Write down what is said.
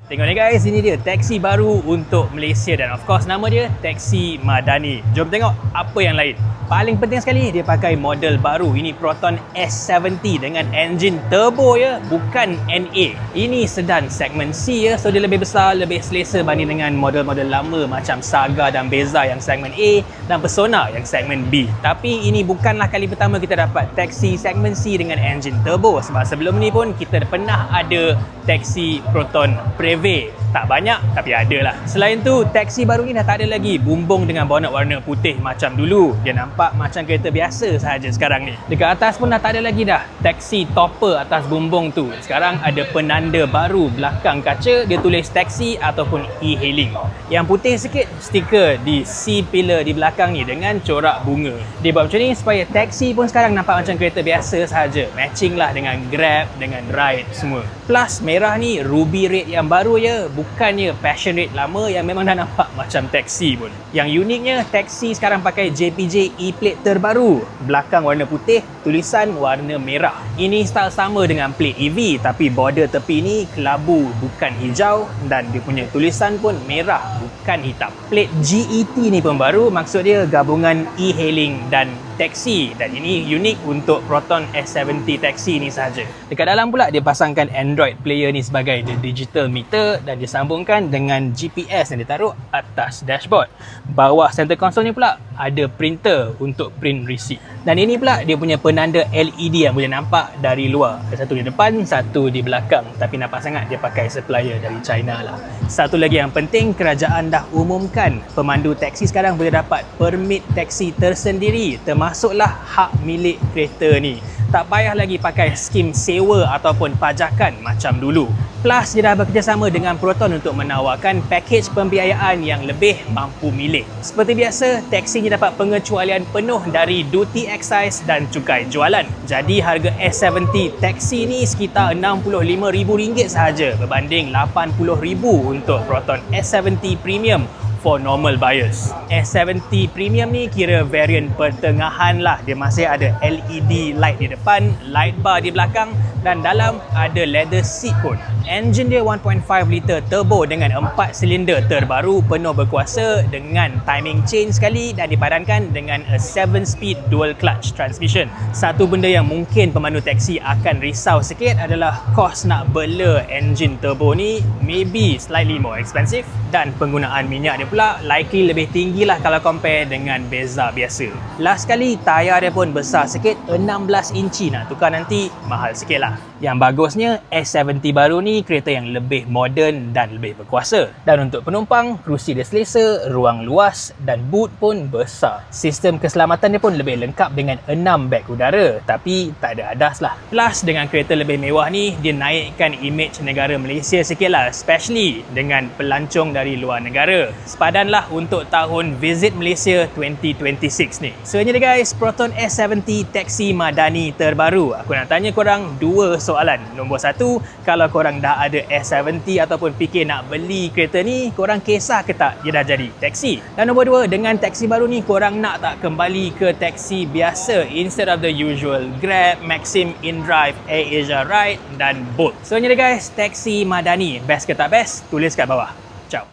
Tengok ni guys, ini dia taksi baru untuk Malaysia dan of course nama dia Taksi Madani. Jom tengok apa yang lain. Paling penting sekali, dia pakai model baru. Ini Proton S70 dengan enjin turbo ya, bukan NA. Ini sedan segmen C ya, so dia lebih besar, lebih selesa banding dengan model-model lama macam Saga dan Beza yang segmen A dan Persona yang segmen B. Tapi ini bukanlah kali pertama kita dapat taksi segmen C dengan enjin turbo, sebab sebelum ni pun kita pernah ada taksi Proton Preve. Tak banyak tapi ada lah. Selain tu, taksi baru ni dah tak ada lagi bumbung dengan bonnet warna putih macam dulu. Dia nampak macam kereta biasa sahaja sekarang ni. Dekat atas pun dah tak ada lagi dah taksi topper atas bumbung tu. Sekarang ada penanda baru belakang kaca, dia tulis taksi ataupun e-hailing. Yang putih sikit stiker di C-pillar di belakang ni dengan corak bunga. Dia buat macam ni supaya taksi pun sekarang nampak macam kereta biasa sahaja. Matching lah dengan Grab, dengan Ride semua. Plus merah ni ruby red yang baru ya, bukannya passion red lama yang memang dah nampak macam taksi pun. Yang uniknya, taksi sekarang pakai JPJ E-plate terbaru. Belakang warna putih, tulisan warna merah. Ini style sama dengan plate EV, tapi border tepi ni kelabu bukan hijau dan dia punya tulisan pun merah bukan hitam. Plate GET ni pun baru, maksud dia gabungan e-hailing dan taksi, dan ini unik untuk Proton S70 taksi ni sahaja. Dekat dalam pula dia pasangkan Android player ni sebagai the digital meter dan disambungkan dengan GPS yang ditaruh atas dashboard. Bawah center console ni pula ada printer untuk print receipt. Dan ini pula dia punya penanda LED yang boleh nampak dari luar. Ada satu di depan, satu di belakang, tapi nampak sangat dia pakai supplier dari China lah. Satu lagi yang penting, kerajaan dah umumkan pemandu taksi sekarang boleh dapat permit taksi tersendiri, termasuklah hak milik kereta ni. Tak payah lagi pakai skim sewa ataupun pajakan macam dulu. Plus, dia dah bekerjasama dengan Proton untuk menawarkan pakej pembiayaan yang lebih mampu milik. Seperti biasa, taksi ni dapat pengecualian penuh dari duty excise dan cukai jualan. Jadi, harga S70 taksi ni sekitar RM65,000 sahaja berbanding RM80,000 untuk Proton S70 Premium for normal buyers. S70 Premium ni kira variant pertengahan lah. Dia masih ada LED light di depan, light bar di belakang dan dalam ada leather seat pun. Engine dia 1.5 liter turbo dengan 4 silinder terbaru penuh berkuasa dengan timing chain sekali dan dipadankan dengan a 7-speed dual clutch transmission. Satu benda yang mungkin pemandu taksi akan risau sikit adalah kos nak bela engine turbo ni maybe slightly more expensive, dan penggunaan minyak dia pula likely lebih tinggi lah kalau compare dengan Beza biasa. Last kali tayar dia pun besar sikit, 16 inci, nak tukar nanti mahal sikit lah. Yang bagusnya S70 baru ni kereta yang lebih moden dan lebih berkuasa. Dan untuk penumpang, kerusi dia selesa, ruang luas dan boot pun besar. Sistem keselamatan dia pun lebih lengkap dengan 6 beg udara, tapi tak ada ADAS lah. Plus dengan kereta lebih mewah ni, dia naikkan image negara Malaysia sikit lah, especially dengan pelancong dari luar negara. Sepadanlah untuk tahun Visit Malaysia 2026 ni. So ini dia guys, Proton S70 Taksi Madani terbaru. Aku nak tanya korang dua soalan. Nombor satu, kalau korang dah ada S70 ataupun fikir nak beli kereta ni, korang kisah ke tak dia dah jadi taksi? Dan nombor dua, dengan taksi baru ni, korang nak tak kembali ke taksi biasa instead of the usual Grab, Maxim, InDrive, AirAsia Ride dan Bolt? So ini dia guys, Taksi Madani. Best ke tak best? Tulis kat bawah. Ciao.